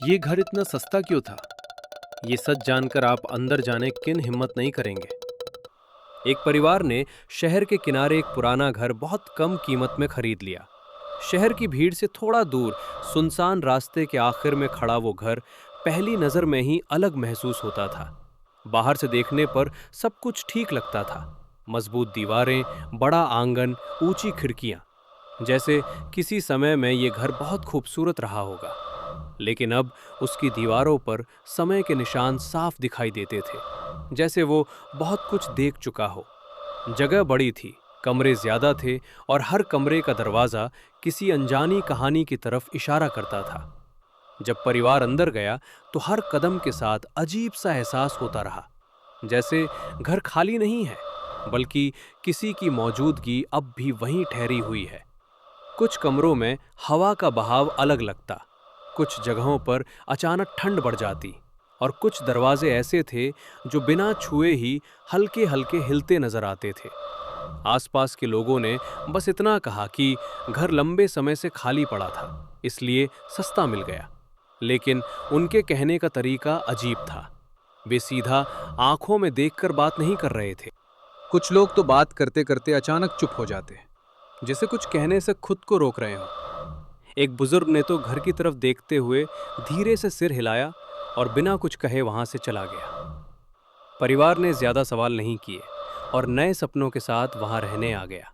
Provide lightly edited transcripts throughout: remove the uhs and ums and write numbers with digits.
ये घर इतना सस्ता क्यों था? ये सच जानकर आप अंदर जाने किन हिम्मत नहीं करेंगे। एक परिवार ने शहर के किनारे एक पुराना घर बहुत कम कीमत में खरीद लिया। शहर की भीड़ से थोड़ा दूर सुनसान रास्ते के आखिर में खड़ा वो घर पहली नजर में ही अलग महसूस होता था। बाहर से देखने पर सब कुछ ठीक लगता था। मजबूत दीवारें, बड़ा आंगन, ऊंची खिड़कियां, जैसे किसी समय में ये घर बहुत खूबसूरत रहा होगा। लेकिन अब उसकी दीवारों पर समय के निशान साफ दिखाई देते थे, जैसे वो बहुत कुछ देख चुका हो। जगह बड़ी थी, कमरे ज्यादा थे और हर कमरे का दरवाजा किसी अनजानी कहानी की तरफ इशारा करता था। जब परिवार अंदर गया तो हर कदम के साथ अजीब सा एहसास होता रहा, जैसे घर खाली नहीं है, बल्कि किसी की मौजूदगी अब भी वहीं ठहरी हुई है। कुछ कमरों में हवा का बहाव अलग लगता, कुछ जगहों पर अचानक ठंड बढ़ जाती, और कुछ दरवाजे ऐसे थे जो बिना छुए ही हल्के हल्के हिलते नजर आते थे। आसपास के लोगों ने बस इतना कहा कि घर लंबे समय से खाली पड़ा था, इसलिए सस्ता मिल गया। लेकिन उनके कहने का तरीका अजीब था। वे सीधा आंखों में देखकर बात नहीं कर रहे थे। कुछ लोग तो बात करते करते अचानक चुप हो जाते, जैसे कुछ कहने से खुद को रोक रहे हो। एक बुजुर्ग ने तो घर की तरफ देखते हुए धीरे से सिर हिलाया और बिना कुछ कहे वहां से चला गया। परिवार ने ज्यादा सवाल नहीं किए और नए सपनों के साथ वहां रहने आ गया।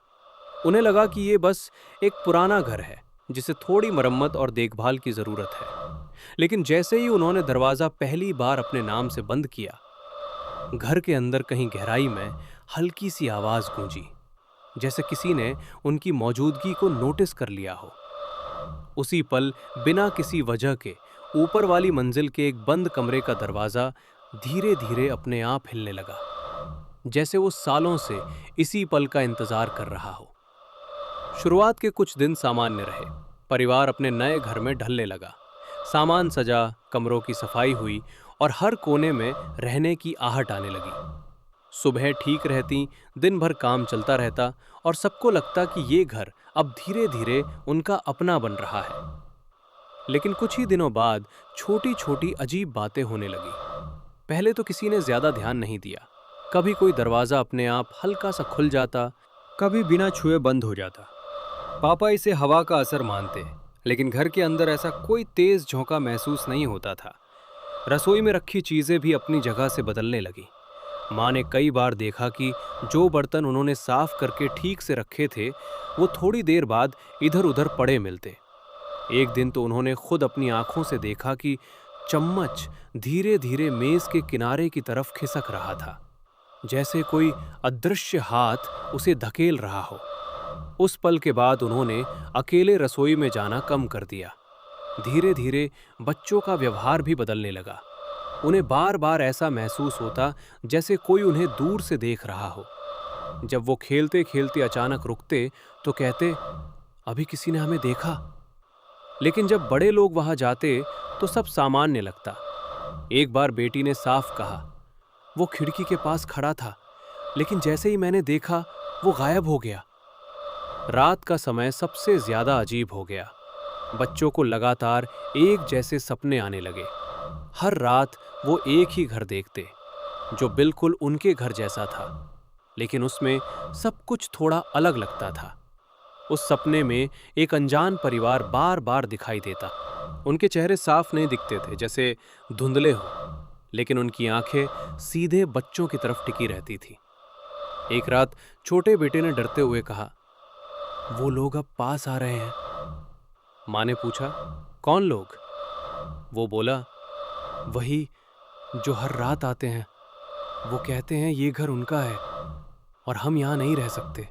उन्हें लगा कि ये बस एक पुराना घर है जिसे थोड़ी मरम्मत और देखभाल की जरूरत है। लेकिन जैसे ही उन्होंने दरवाजा पहली बार अपने नाम से बंद किया, घर के अंदर कहीं गहराई में हल्की सी आवाज गूंजी, जैसे किसी ने उनकी मौजूदगी को नोटिस कर लिया हो। उसी पल बिना किसी वजह के ऊपर वाली मंजिल के एक बंद कमरे का दरवाजा धीरे धीरे अपने आप हिलने लगा, जैसे वो सालों से इसी पल का इंतजार कर रहा हो। शुरुआत के कुछ दिन सामान्य रहे। परिवार अपने नए घर में ढलने लगा। सामान सजा, कमरों की सफाई हुई और हर कोने में रहने की आहट आने लगी। सुबह ठीक रहती, दिन भर काम चलता रहता और सबको लगता कि ये घर अब धीरे धीरे उनका अपना बन रहा है। लेकिन कुछ ही दिनों बाद छोटी छोटी अजीब बातें होने लगी। पहले तो किसी ने ज्यादा ध्यान नहीं दिया। कभी कोई दरवाजा अपने आप हल्का सा खुल जाता, कभी बिना छुए बंद हो जाता। पापा इसे हवा का असर मानते, लेकिन घर के अंदर ऐसा कोई तेज झोंका महसूस नहीं होता था। रसोई में रखी चीजें भी अपनी जगह से बदलने लगी। माँ ने कई बार देखा कि जो बर्तन उन्होंने साफ करके ठीक से रखे थे, वो थोड़ी देर बाद इधर उधर पड़े मिलते। एक दिन तो उन्होंने खुद अपनी आंखों से देखा कि चम्मच धीरे धीरे मेज के किनारे की तरफ खिसक रहा था, जैसे कोई अदृश्य हाथ उसे धकेल रहा हो। उस पल के बाद उन्होंने अकेले रसोई में जाना कम कर दिया। धीरे धीरे बच्चों का व्यवहार भी बदलने लगा। उन्हें बार बार ऐसा महसूस होता जैसे कोई उन्हें दूर से देख रहा हो। जब वो खेलते खेलते अचानक रुकते तो कहते, अभी किसी ने हमें देखा। लेकिन जब बड़े लोग वहां जाते तो सब सामान्य लगता। एक बार बेटी ने साफ कहा, वो खिड़की के पास खड़ा था, लेकिन जैसे ही मैंने देखा वो गायब हो गया। रात का समय सबसे ज्यादा अजीब हो गया। बच्चों को लगातार एक जैसे सपने आने लगे। हर रात वो एक ही घर देखते, जो बिल्कुल उनके घर जैसा था, लेकिन उसमें सब कुछ थोड़ा अलग लगता था। उस सपने में एक अनजान परिवार बार बार दिखाई देता। उनके चेहरे साफ नहीं दिखते थे, जैसे धुंधले हो, लेकिन उनकी आंखें सीधे बच्चों की तरफ टिकी रहती थी। एक रात छोटे बेटे ने डरते हुए कहा, वो लोग अब पास आ रहे हैं। माँ ने पूछा, कौन लोग? वो बोला, वही जो हर रात आते हैं। वो कहते हैं ये घर उनका है और हम यहाँ नहीं रह सकते।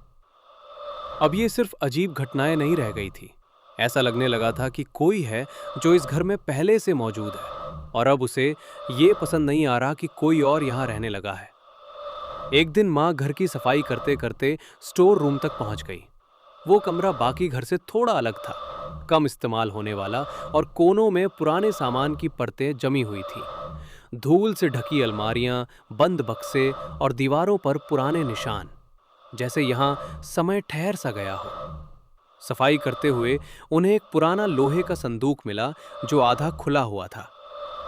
अब ये सिर्फ अजीब घटनाएं नहीं रह गई थी। ऐसा लगने लगा था कि कोई है जो इस घर में पहले से मौजूद है और अब उसे ये पसंद नहीं आ रहा कि कोई और यहाँ रहने लगा है। एक दिन माँ घर की सफाई करते करते स्टोर रूम तक पहुंच गई। वो कमरा बाकी घर से थोड़ा अलग था, कम इस्तेमाल होने वाला, और कोनों में पुराने सामान की परतें जमी हुई थी। धूल से ढकी अलमारियां, बंद बक्से और दीवारों पर पुराने निशान, जैसे यहां समय ठहर सा गया हो। सफाई करते हुए उन्हें एक पुराना लोहे का संदूक मिला जो आधा खुला हुआ था।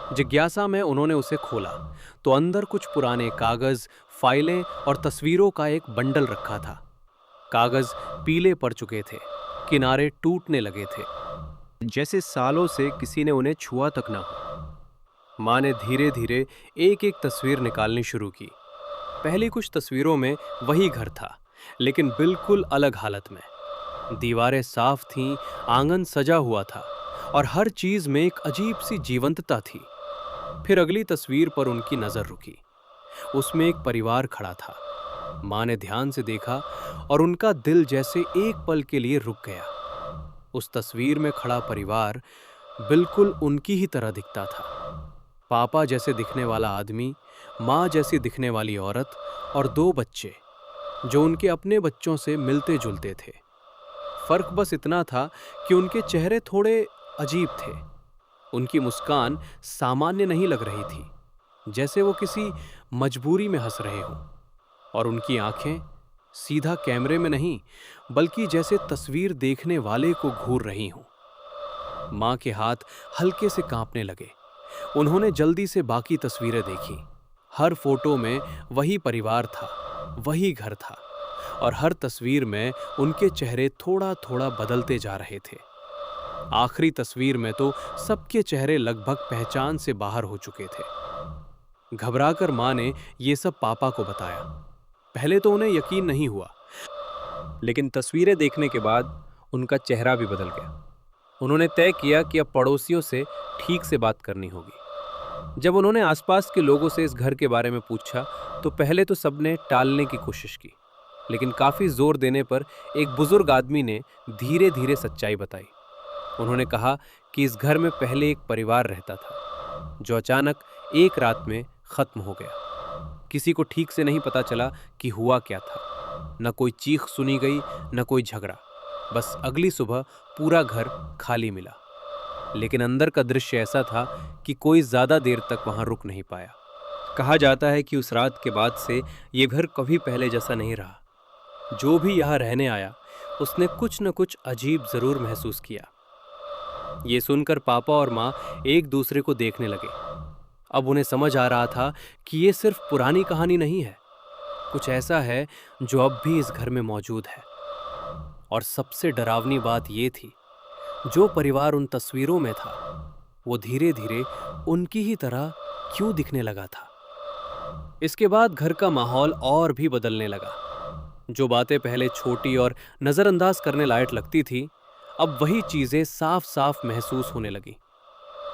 जिज्ञासा में उन्होंने उसे खोला तो अंदर कुछ पुराने कागज, फाइलें और तस्वीरों का एक बंडल रखा था। कागज पीले पड़ चुके थे, किनारे टूटने लगे थे, जैसे सालों से किसी ने उन्हें छुआ तक ना हो। माँ ने धीरे धीरे एक एक तस्वीर निकालनी शुरू की। पहली कुछ तस्वीरों में वही घर था, लेकिन बिल्कुल अलग हालत में। दीवारें साफ थीं, आंगन सजा हुआ था और हर चीज में एक अजीब सी जीवंतता थी। फिर अगली तस्वीर पर उनकी नजर रुकी। उसमें एक परिवार खड़ा था। माँ ने ध्यान से देखा और उनका दिल जैसे एक पल के लिए रुक गया। उस तस्वीर में खड़ा परिवार बिल्कुल उनकी ही तरह दिखता था। पापा जैसे दिखने वाला आदमी, माँ जैसी दिखने वाली औरत और दो बच्चे जो उनके अपने बच्चों से मिलते जुलते थे। फर्क बस इतना था कि उनके चेहरे थोड़े अजीब थे। उनकी मुस्कान सामान्य नहीं लग रही थी, जैसे वो किसी मजबूरी में हंस रहे हों। और उनकी आंखें सीधा कैमरे में नहीं, बल्कि जैसे तस्वीर देखने वाले को घूर रही हों। माँ के हाथ हल्के से कांपने लगे। उन्होंने जल्दी से बाकी तस्वीरें देखी। हर फोटो में वही परिवार था, वही घर था और हर तस्वीर में उनके चेहरे थोड़ा थोड़ा बदलते जा रहे थे। आखिरी तस्वीर में तो सबके चेहरे लगभग पहचान से बाहर हो चुके थे। घबराकर माँ ने ये सब पापा को बताया। पहले तो उन्हें यकीन नहीं हुआ, लेकिन तस्वीरें देखने के बाद उनका चेहरा भी बदल गया। उन्होंने तय किया कि अब पड़ोसियों से ठीक से बात करनी होगी। जब उन्होंने आसपास के लोगों से इस घर के बारे में पूछा तो पहले तो सबने टालने की कोशिश की, लेकिन काफी जोर देने पर एक बुजुर्ग आदमी ने धीरे धीरे सच्चाई बताई। उन्होंने कहा कि इस घर में पहले एक परिवार रहता था जो अचानक एक रात में खत्म हो गया। किसी को ठीक से नहीं पता चला कि हुआ क्या था। न कोई चीख सुनी गई, न कोई झगड़ा। बस अगली सुबह पूरा घर खाली मिला। लेकिन अंदर का दृश्य ऐसा था कि कोई ज्यादा देर तक वहां रुक नहीं पाया। कहा जाता है कि उस रात के बाद से ये घर कभी पहले जैसा नहीं रहा। जो भी यहाँ रहने आया उसने कुछ न कुछ अजीब जरूर महसूस किया। ये सुनकर पापा और माँ एक दूसरे को देखने लगे। अब उन्हें समझ आ रहा था कि ये सिर्फ पुरानी कहानी नहीं है, कुछ ऐसा है जो अब भी इस घर में मौजूद है। और सबसे डरावनी बात ये थी, जो परिवार उन तस्वीरों में था वो धीरे धीरे उनकी ही तरह क्यों दिखने लगा था। इसके बाद घर का माहौल और भी बदलने लगा। जो बातें पहले छोटी और नजरअंदाज करने लायक लगती थी, अब वही चीजें साफ साफ महसूस होने लगी।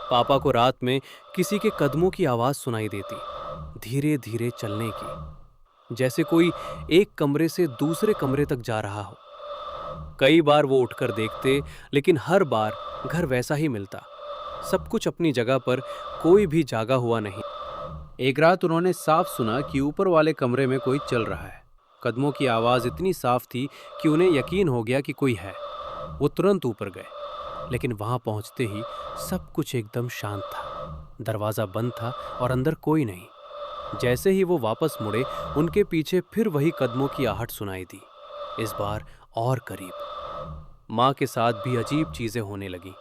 पापा को रात में किसी के कदमों की आवाज सुनाई देती, धीरे धीरे चलने की, जैसे कोई एक कमरे से दूसरे कमरे तक जा रहा हो। कई बार वो उठकर देखते, लेकिन हर बार घर वैसा ही मिलता, सब कुछ अपनी जगह पर, कोई भी जागा हुआ नहीं। एक रात उन्होंने साफ सुना कि ऊपर वाले कमरे में कोई चल रहा है। कदमों की आवाज इतनी साफ थी कि उन्हें यकीन हो गया कि कोई है। वो तुरंत ऊपर गए, लेकिन वहां पहुंचते ही सब कुछ एकदम शांत था। दरवाजा बंद था और अंदर कोई नहीं। जैसे ही वो वापस मुड़े, उनके पीछे फिर वही कदमों की आहट सुनाई दी, इस बार और करीब। माँ के साथ भी अजीब चीजें होने लगी।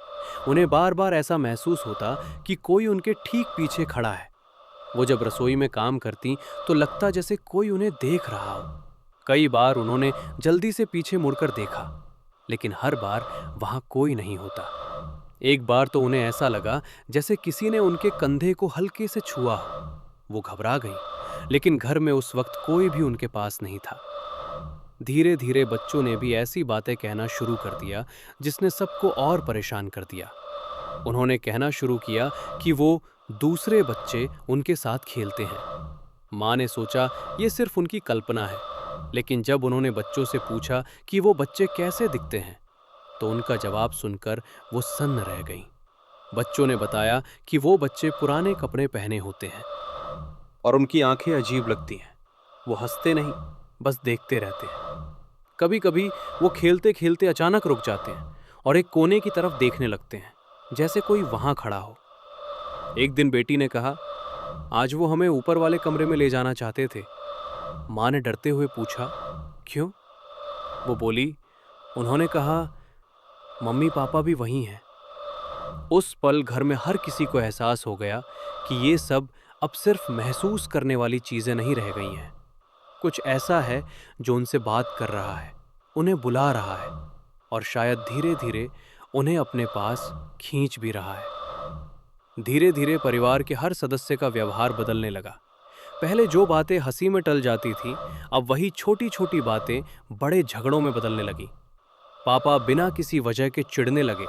उन्हें बार बार ऐसा महसूस होता कि कोई उनके ठीक पीछे खड़ा है। वो जब रसोई में काम करती तो लगता जैसे कोई उन्हें देख रहा हो। कई बार उन्होंने जल्दी से पीछे मुड़कर देखा, लेकिन हर बार वहां कोई नहीं होता। एक बार तो उन्हें ऐसा लगा जैसे किसी ने उनके कंधे को हल्के से छुआ हो। वो घबरा गई, लेकिन घर में उस वक्त कोई भी उनके पास नहीं था। धीरे धीरे बच्चों ने भी ऐसी बातें कहना शुरू कर दिया जिसने सबको और परेशान कर दिया। उन्होंने कहना शुरू किया कि वो दूसरे बच्चे उनके साथ खेलते हैं। माँ ने सोचा ये सिर्फ उनकी कल्पना है, लेकिन जब उन्होंने बच्चों से पूछा कि वो बच्चे कैसे दिखते हैं, तो उनका जवाब सुनकर वो सन्न रह गईं। बच्चों ने बताया कि वो बच्चे पुराने कपड़े पहने होते हैं और उनकी आंखें अजीब लगती हैं। वो हंसते नहीं, बस देखते रहते हैं। कभी कभी वो खेलते खेलते अचानक रुक जाते हैं और एक कोने की तरफ देखने लगते हैं, जैसे कोई वहां खड़ा हो। एक दिन बेटी ने कहा, आज वो हमें ऊपर वाले कमरे में ले जाना चाहते थे। माँ ने डरते हुए पूछा, क्यों? वो बोली, उन्होंने कहा मम्मी पापा भी वहीं हैं। उस पल घर में हर किसी को एहसास हो गया कि ये सब अब सिर्फ महसूस करने वाली चीजें नहीं रह गई हैं। कुछ ऐसा है जो उनसे बात कर रहा है, उन्हें बुला रहा है और शायद धीरे धीरे उन्हें अपने पास खींच भी रहा है। धीरे धीरे परिवार के हर सदस्य का व्यवहार बदलने लगा। पहले जो बातें हंसी में टल जाती थी, अब वही छोटी छोटी बातें बड़े झगड़ों में बदलने लगी। पापा बिना किसी वजह के चिढ़ने लगे।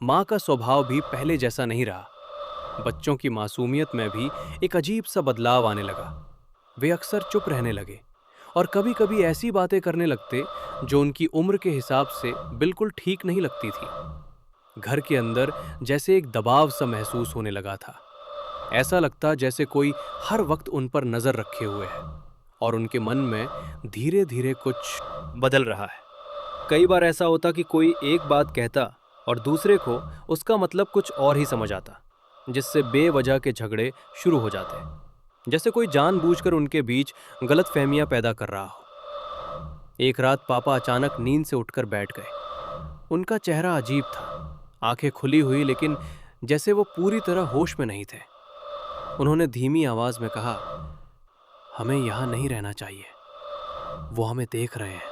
माँ का स्वभाव भी पहले जैसा नहीं रहा। बच्चों की मासूमियत में भी एक अजीब सा बदलाव आने लगा। वे अक्सर चुप रहने लगे और कभी कभी ऐसी बातें करने लगते जो उनकी उम्र के हिसाब से बिल्कुल ठीक नहीं लगती थी। घर के अंदर जैसे एक दबाव सा महसूस होने लगा था। ऐसा लगता जैसे कोई हर वक्त उन पर नजर रखे हुए है और उनके मन में धीरे धीरे कुछ बदल रहा है। कई बार ऐसा होता कि कोई एक बात कहता और दूसरे को उसका मतलब कुछ और ही समझ आता, जिससे बेवजह के झगड़े शुरू हो जाते, जैसे कोई जानबूझकर उनके बीच गलतफहमियां पैदा कर रहा हो। एक रात पापा अचानक नींद से उठकर बैठ गए। उनका चेहरा अजीब था, आंखें खुली हुई लेकिन जैसे वो पूरी तरह होश में नहीं थे। उन्होंने धीमी आवाज में कहा, हमें यहां नहीं रहना चाहिए, वो हमें देख रहे हैं।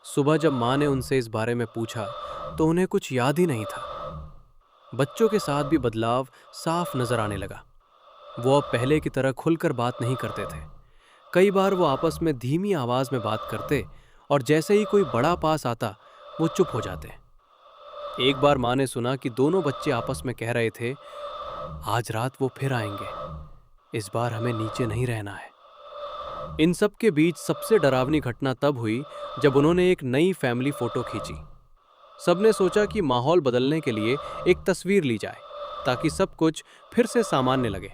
सुबह जब माँ ने उनसे इस बारे में पूछा तो उन्हें कुछ याद ही नहीं था। बच्चों के साथ भी बदलाव साफ नजर आने लगा। वो अब पहले की तरह खुलकर बात नहीं करते थे। कई बार वो आपस में धीमी आवाज में बात करते और जैसे ही कोई बड़ा पास आता वो चुप हो जाते। एक बार माँ ने सुना कि दोनों बच्चे आपस में कह रहे थे, आज रात वो फिर आएंगे, इस बार हमें नीचे नहीं रहना है। इन सब के बीच सबसे डरावनी घटना तब हुई जब उन्होंने एक नई फैमिली फोटो खींची। सबने सोचा कि माहौल बदलने के लिए एक तस्वीर ली जाए ताकि सब कुछ फिर से सामान्य लगे।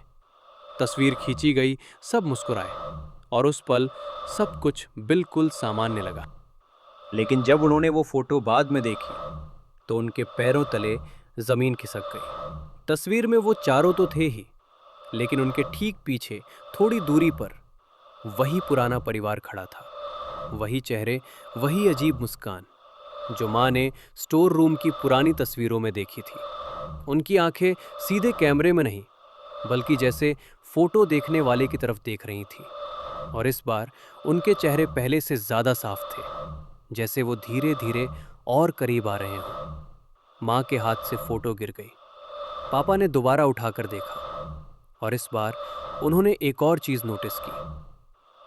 तस्वीर खींची गई, सब मुस्कुराए और उस पल सब कुछ बिल्कुल सामान्य लगा। लेकिन जब उन्होंने वो फोटो बाद में देखी तो उनके पैरों तले जमीन खिसक गई। तस्वीर में वो चारों तो थे ही, लेकिन उनके ठीक पीछे थोड़ी दूरी पर वही पुराना परिवार खड़ा था। वही चेहरे, वही अजीब मुस्कान जो माँ ने स्टोर रूम की पुरानी तस्वीरों में देखी थी। उनकी आंखें सीधे कैमरे में नहीं बल्कि जैसे फोटो देखने वाले की तरफ देख रही थी, और इस बार उनके चेहरे पहले से ज्यादा साफ थे, जैसे वो धीरे धीरे और करीब आ रहे हों। माँ के हाथ से फोटो गिर गई। पापा ने दोबारा उठाकर देखा और इस बार उन्होंने एक और चीज नोटिस की।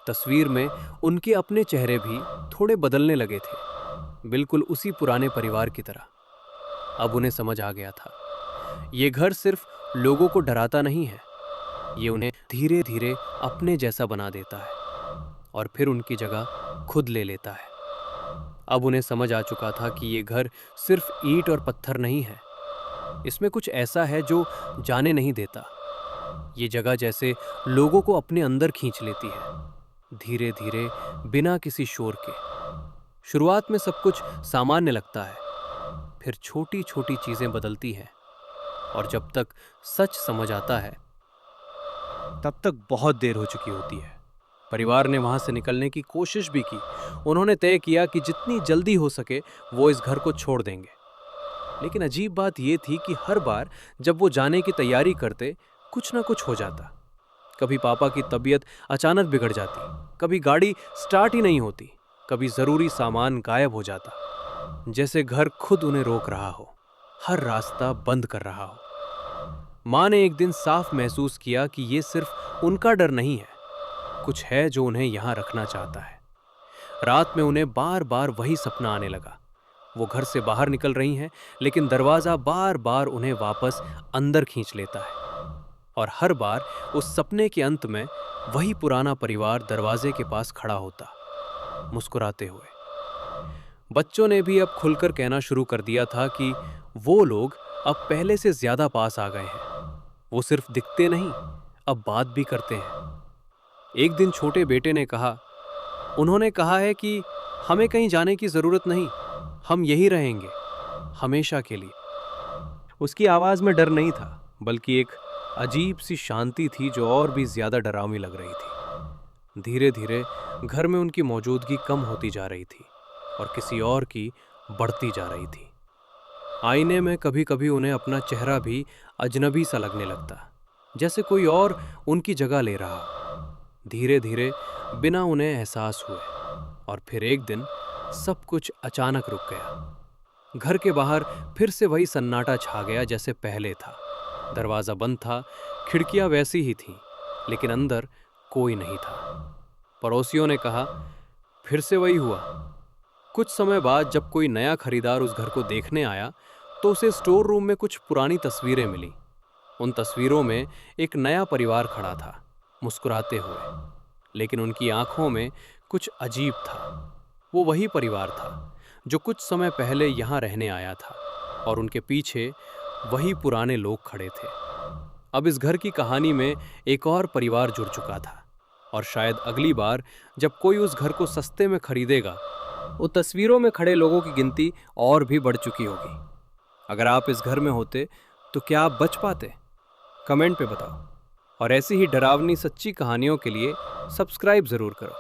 तस्वीर में उनके अपने चेहरे भी थोड़े बदलने लगे थे, बिल्कुल उसी पुराने परिवार की तरह। अब उन्हें समझ आ गया था, ये घर सिर्फ लोगों को डराता नहीं है, ये उन्हें धीरे धीरे अपने जैसा बना देता है और फिर उनकी जगह खुद ले लेता है। अब उन्हें समझ आ चुका था कि ये घर सिर्फ ईंट और पत्थर नहीं है, इसमें कुछ ऐसा है जो जाने नहीं देता। ये जगह जैसे लोगों को अपने अंदर खींच लेती है, धीरे धीरे, बिना किसी शोर के। शुरुआत में सब कुछ सामान्य लगता है, फिर छोटी छोटी चीजें बदलती हैं और जब तक सच समझ आता है तब तक बहुत देर हो चुकी होती है। परिवार ने वहां से निकलने की कोशिश भी की। उन्होंने तय किया कि जितनी जल्दी हो सके वो इस घर को छोड़ देंगे। लेकिन अजीब बात यह थी कि हर बार जब वो जाने की तैयारी करते कुछ ना कुछ हो जाता। कभी पापा की तबीयत अचानक बिगड़ जाती, कभी गाड़ी स्टार्ट ही नहीं होती, कभी जरूरी सामान गायब हो जाता, जैसे घर खुद उन्हें रोक रहा हो, हर रास्ता बंद कर रहा हो। माँ ने एक दिन साफ महसूस किया कि ये सिर्फ उनका डर नहीं है, कुछ है जो उन्हें यहाँ रखना चाहता है। रात में उन्हें बार बार वही सपना आने लगा। वो घर से बाहर निकल रही हैं, लेकिन दरवाजा बार बार उन्हें वापस अंदर खींच लेता है और हर बार उस सपने के अंत में वही पुराना परिवार दरवाजे के पास खड़ा होता, मुस्कुराते हुए। बच्चों ने भी अब खुलकर कहना शुरू कर दिया था कि वो लोग अब पहले से ज्यादा पास आ गए हैं। वो सिर्फ दिखते नहीं, अब बात भी करते हैं। एक दिन छोटे बेटे ने कहा, उन्होंने कहा है कि हमें कहीं जाने की जरूरत नहीं, हम यही रहेंगे हमेशा के लिए। उसकी आवाज में डर नहीं था, बल्कि एक अजीब सी शांति थी जो और भी ज्यादा डरावनी लग रही थी। धीरे धीरे घर में उनकी मौजूदगी कम होती जा रही थी और किसी और की बढ़ती जा रही थी। आईने में कभी कभी उन्हें अपना चेहरा भी अजनबी सा लगने लगता, जैसे कोई और उनकी जगह ले रहा। धीरे धीरे बिना उन्हें एहसास हुए और फिर एक दिन सब कुछ अचानक रुक गया। घर के बाहर फिर से वही सन्नाटा छा गया जैसे पहले था। दरवाज़ा बंद था, खिड़कियां वैसी ही थीं, लेकिन अंदर कोई नहीं था। पड़ोसियों ने कहा, फिर से वही हुआ। कुछ समय बाद जब कोई नया खरीदार उस घर को देखने आया तो उसे स्टोर रूम में कुछ पुरानी तस्वीरें मिली। उन तस्वीरों में एक नया परिवार खड़ा था, मुस्कुराते हुए, लेकिन उनकी आंखों में कुछ अजीब था। वो वही परिवार था जो कुछ समय पहले यहाँ रहने आया था और उनके पीछे वही पुराने लोग खड़े थे। अब इस घर की कहानी में एक और परिवार जुड़ चुका था और शायद अगली बार जब कोई उस घर को सस्ते में खरीदेगा, वो तस्वीरों में खड़े लोगों की गिनती और भी बढ़ चुकी होगी। अगर आप इस घर में होते तो क्या आप बच पाते? कमेंट पे बताओ। और ऐसी ही डरावनी सच्ची कहानियों के लिए सब्सक्राइब ज़रूर करो।